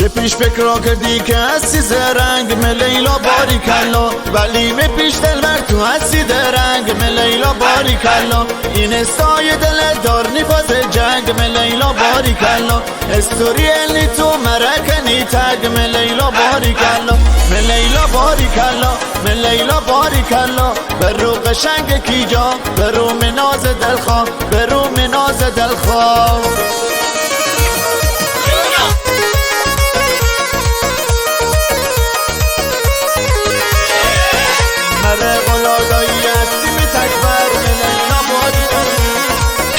چه پیش فکر را کردی که هستی زرنگ من لیلا باری کلا ولی می پیش دلبر تو هستی درنگ من لیلا باری کلا این استای دل دار نفاز جنگ من لیلا باری کلا استوری الی تو مرکنی تگ من لیلا باری کلا من لیلا باری کلا من لیلا باری کلا برو قشنگ کیجا برو مناز دلخواه برو مناز دلخواه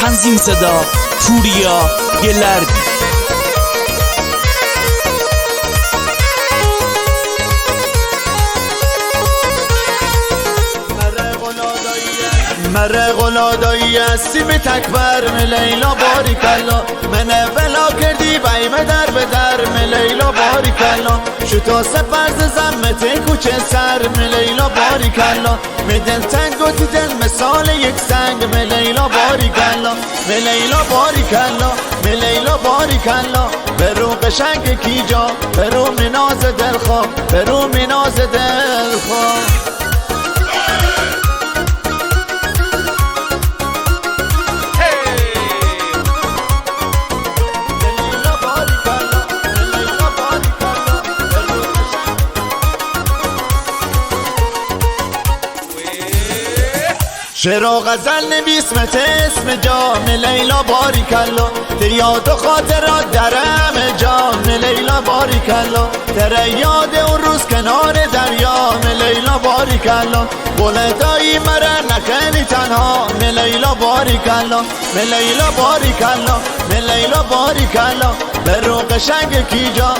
تنظیم صدا پوریا گلردی مره غلادایی هستی می تکبر می لیلا باری کلا من بلا کردی بیم در به در می لیلا باری کلا شتا سپرز زمت کوچه سر می لیلا باری کلا می دل تنگ و تو دل مثال یک سنگ می لیلا باری کلا می لیلا باری کلا می لیلا باری کلا برو قشنگ کیجا برو مناز دلخواه برو مناز دلخواه شعر و غزل نویسمت اسم جام لیلا باری کلا در یاد و خاطرات درم جام لیلا باری کلا در یاد اون روز کنار دریا لیلا باری کلا بلدایی مرا نکنی تنها لیلا باری کلا لیلا باری کلا لیلا باری کلا برو قشنگ کیجا